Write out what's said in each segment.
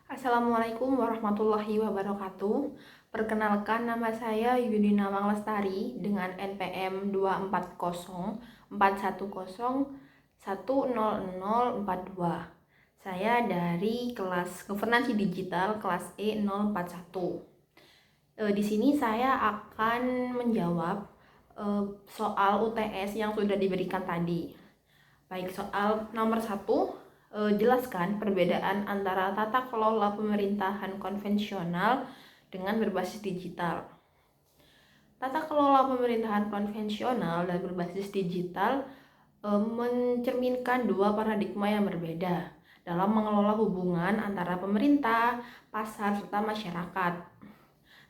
Assalamualaikum warahmatullahi wabarakatuh. Perkenalkan, nama saya Yudina Manglestari dengan NPM 24041010042. Saya dari kelas Governance Digital kelas E041. Di sini saya akan menjawab soal UTS yang sudah diberikan tadi. Baik, soal nomor 1, jelaskan perbedaan antara tata kelola pemerintahan konvensional dengan berbasis digital. Tata kelola pemerintahan konvensional dan berbasis digital mencerminkan dua paradigma yang berbeda dalam mengelola hubungan antara pemerintah, pasar, serta masyarakat.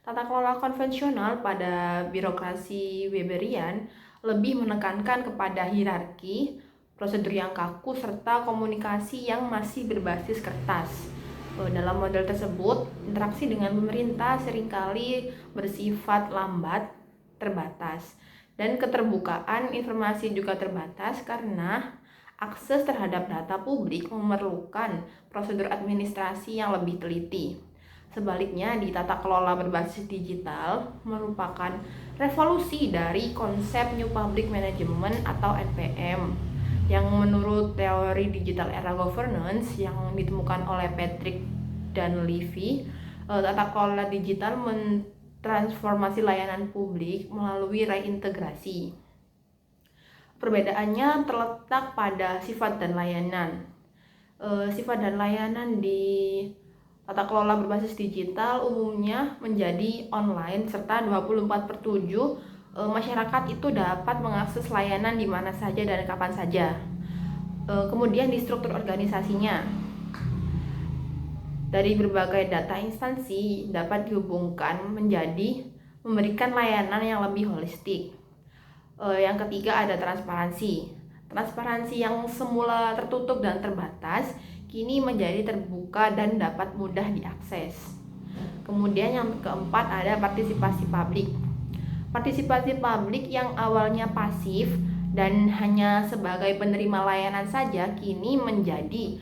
Tata kelola konvensional pada birokrasi Weberian lebih menekankan kepada hierarki, prosedur yang kaku, serta komunikasi yang masih berbasis kertas. Dalam model tersebut, interaksi dengan pemerintah seringkali bersifat lambat, terbatas, dan keterbukaan informasi juga terbatas karena akses terhadap data publik memerlukan prosedur administrasi yang lebih teliti. Sebaliknya, di tata kelola berbasis digital merupakan revolusi dari konsep New Public Management atau NPM yang menurut teori digital era governance yang ditemukan oleh Patrick dan Levy, tata kelola digital mentransformasi layanan publik melalui reintegrasi. Perbedaannya terletak pada sifat dan layanan. Sifat dan layanan di tata kelola berbasis digital umumnya menjadi online serta 24/7. Masyarakat itu dapat mengakses layanan di mana saja dan kapan saja. Kemudian di struktur organisasinya, dari berbagai data instansi dapat dihubungkan menjadi memberikan layanan yang lebih holistik. Yang ketiga ada transparansi. Transparansi yang semula tertutup dan terbatas kini menjadi terbuka dan dapat mudah diakses. Kemudian yang keempat ada partisipasi publik. Partisipasi publik yang awalnya pasif dan hanya sebagai penerima layanan saja kini menjadi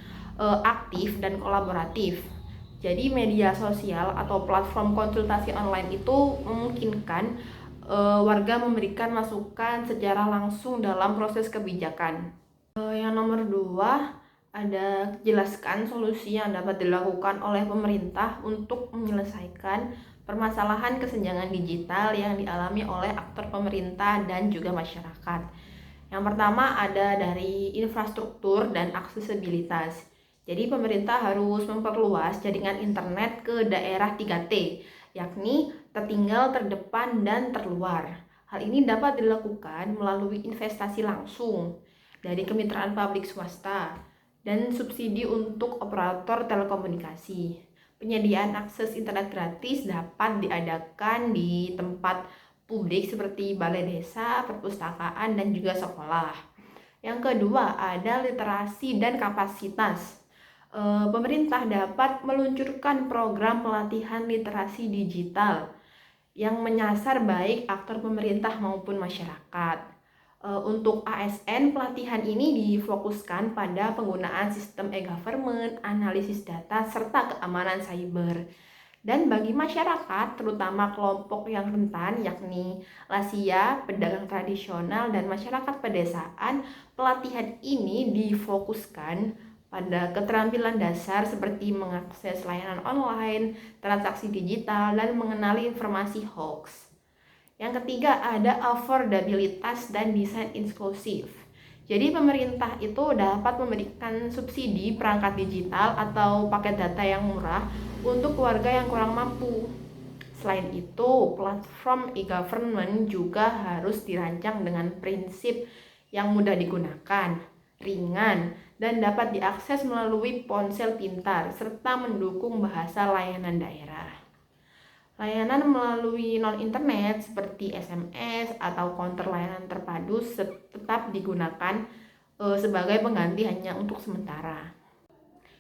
aktif dan kolaboratif. Jadi media sosial atau platform konsultasi online itu memungkinkan warga memberikan masukan secara langsung dalam proses kebijakan. Yang nomor 2 ada jelaskan solusi yang dapat dilakukan oleh pemerintah untuk menyelesaikan permasalahan kesenjangan digital yang dialami oleh aktor pemerintah dan juga masyarakat. Yang pertama ada dari infrastruktur dan aksesibilitas. Jadi pemerintah harus memperluas jaringan internet ke daerah 3T, yakni tertinggal, terdepan, dan terluar. Hal ini dapat dilakukan melalui investasi langsung dari kemitraan publik swasta dan subsidi untuk operator telekomunikasi. Penyediaan akses internet gratis dapat diadakan di tempat publik seperti balai desa, perpustakaan, dan juga sekolah. Yang kedua ada literasi dan kapasitas. Pemerintah dapat meluncurkan program pelatihan literasi digital yang menyasar baik aktor pemerintah maupun masyarakat. Untuk ASN, pelatihan ini difokuskan pada penggunaan sistem e-government, analisis data, serta keamanan cyber. Dan bagi masyarakat, terutama kelompok yang rentan, yakni lansia, pedagang tradisional, dan masyarakat pedesaan, pelatihan ini difokuskan pada keterampilan dasar seperti mengakses layanan online, transaksi digital, dan mengenali informasi hoax. Yang ketiga ada affordabilitas dan desain inklusif. Jadi pemerintah itu dapat memberikan subsidi perangkat digital atau paket data yang murah untuk keluarga yang kurang mampu. Selain itu, platform e-government juga harus dirancang dengan prinsip yang mudah digunakan, ringan, dan dapat diakses melalui ponsel pintar, serta mendukung bahasa layanan daerah. Layanan melalui non-internet seperti SMS atau counter layanan terpadu tetap digunakan sebagai pengganti hanya untuk sementara.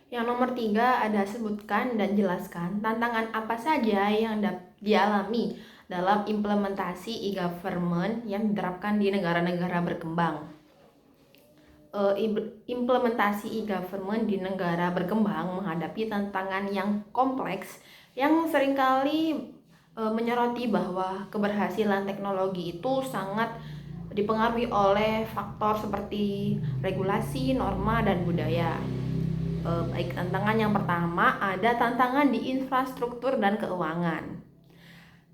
Yang nomor 3 ada sebutkan dan jelaskan tantangan apa saja yang dialami dalam implementasi e-government yang diterapkan di negara-negara berkembang. implementasi e-government di negara berkembang menghadapi tantangan yang kompleks yang seringkali menyoroti bahwa keberhasilan teknologi itu sangat dipengaruhi oleh faktor seperti regulasi, norma, dan budaya. Baik, tantangan yang pertama ada tantangan di infrastruktur dan keuangan.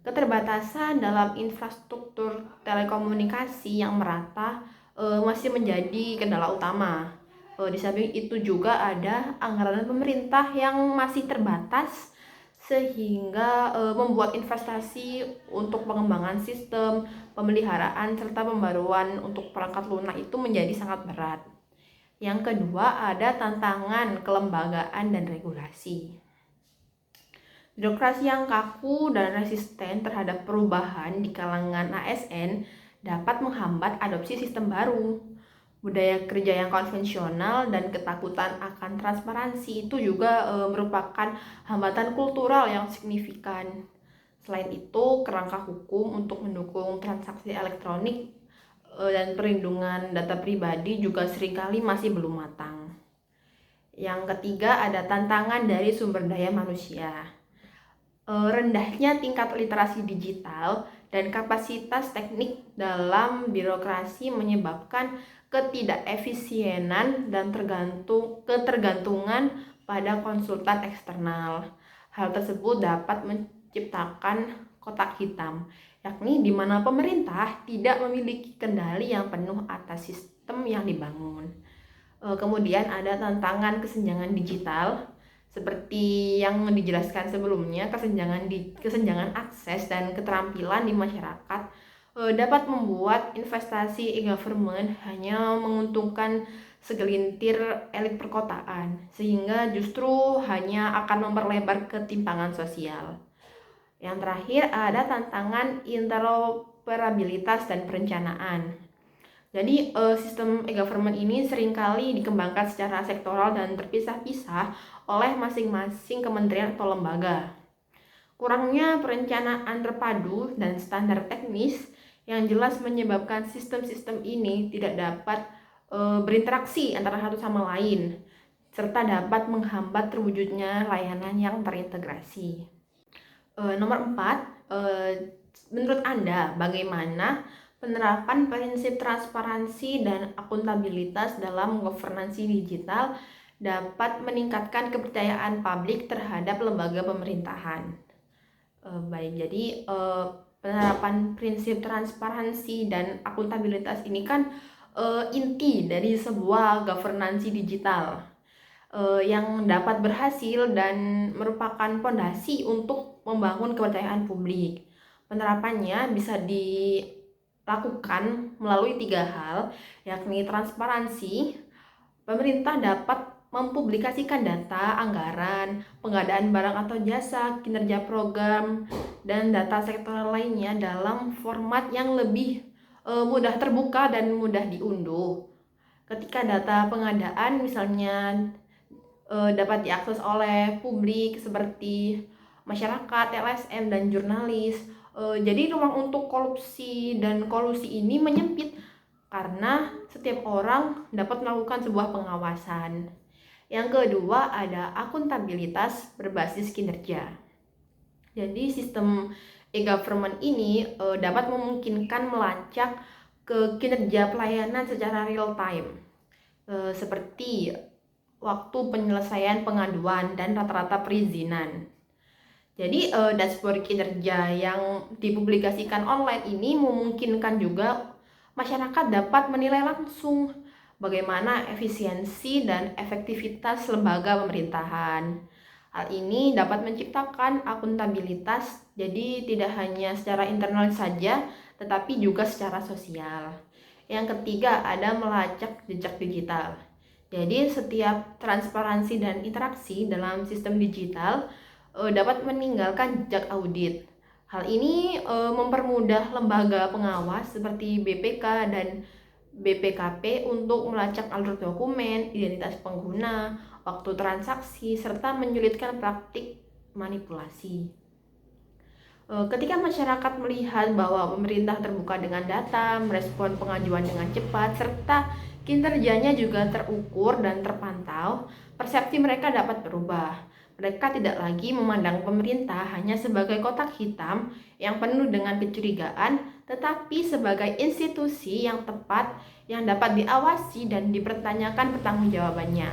Keterbatasan dalam infrastruktur telekomunikasi yang merata masih menjadi kendala utama. Di samping itu juga ada anggaran pemerintah yang masih terbatas sehingga membuat investasi untuk pengembangan sistem, pemeliharaan, serta pembaruan untuk perangkat lunak itu menjadi sangat berat. Yang kedua ada tantangan kelembagaan dan regulasi. Birokrasi yang kaku dan resisten terhadap perubahan di kalangan ASN dapat menghambat adopsi sistem baru. Budaya kerja yang konvensional dan ketakutan akan transparansi itu juga merupakan hambatan kultural yang signifikan. Selain itu, kerangka hukum untuk mendukung transaksi elektronik dan perlindungan data pribadi juga seringkali masih belum matang. Yang ketiga ada tantangan dari sumber daya manusia. Rendahnya tingkat literasi digital dan kapasitas teknik dalam birokrasi menyebabkan ketidakefisienan dan ketergantungan pada konsultan eksternal. Hal tersebut dapat menciptakan kotak hitam, yakni di mana pemerintah tidak memiliki kendali yang penuh atas sistem yang dibangun. Kemudian ada tantangan kesenjangan digital. Seperti yang dijelaskan sebelumnya, kesenjangan akses dan keterampilan di masyarakat dapat membuat investasi e-government hanya menguntungkan segelintir elit perkotaan, sehingga justru hanya akan memperlebar ketimpangan sosial. Yang terakhir ada tantangan interoperabilitas dan perencanaan. Jadi sistem e-government ini seringkali dikembangkan secara sektoral dan terpisah-pisah oleh masing-masing kementerian atau lembaga. Kurangnya perencanaan terpadu dan standar teknis yang jelas menyebabkan sistem-sistem ini tidak dapat berinteraksi antara satu sama lain, serta dapat menghambat terwujudnya layanan yang terintegrasi. Nomor 4, menurut Anda bagaimana penerapan prinsip transparansi dan akuntabilitas dalam governansi digital dapat meningkatkan kepercayaan publik terhadap lembaga pemerintahan? Jadi penerapan prinsip transparansi dan akuntabilitas ini kan inti dari sebuah governansi digital yang dapat berhasil dan merupakan fondasi untuk membangun kepercayaan publik. Penerapannya bisa dilakukan melalui 3 hal, yakni transparansi. Pemerintah dapat mempublikasikan data, anggaran, pengadaan barang atau jasa, kinerja program, dan data sektoral lainnya dalam format yang lebih mudah terbuka dan mudah diunduh. Ketika data pengadaan misalnya dapat diakses oleh publik seperti masyarakat, LSM, dan jurnalis, jadi ruang untuk korupsi dan kolusi ini menyempit karena setiap orang dapat melakukan sebuah pengawasan. Yang kedua ada akuntabilitas berbasis kinerja. Jadi sistem e-government ini dapat memungkinkan melacak ke kinerja pelayanan secara real time, seperti waktu penyelesaian pengaduan dan rata-rata perizinan. Jadi dashboard kinerja yang dipublikasikan online ini memungkinkan juga masyarakat dapat menilai langsung bagaimana efisiensi dan efektivitas lembaga pemerintahan. Hal ini dapat menciptakan akuntabilitas, jadi tidak hanya secara internal saja, tetapi juga secara sosial. Yang ketiga ada melacak jejak digital. Jadi setiap transparansi dan interaksi dalam sistem digital dapat meninggalkan jejak audit. Hal ini mempermudah lembaga pengawas seperti BPK dan BPKP untuk melacak alur dokumen, identitas pengguna, waktu transaksi, serta menyulitkan praktik manipulasi. Ketika masyarakat melihat bahwa pemerintah terbuka dengan data, merespon pengajuan dengan cepat, serta Kinerjanya juga terukur dan terpantau, persepsi mereka dapat berubah. Mereka tidak lagi memandang pemerintah hanya sebagai kotak hitam yang penuh dengan kecurigaan, tetapi sebagai institusi yang tepat yang dapat diawasi dan dipertanyakan pertanggungjawabannya.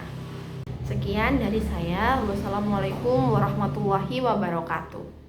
Sekian dari saya. Wassalamualaikum warahmatullahi wabarakatuh.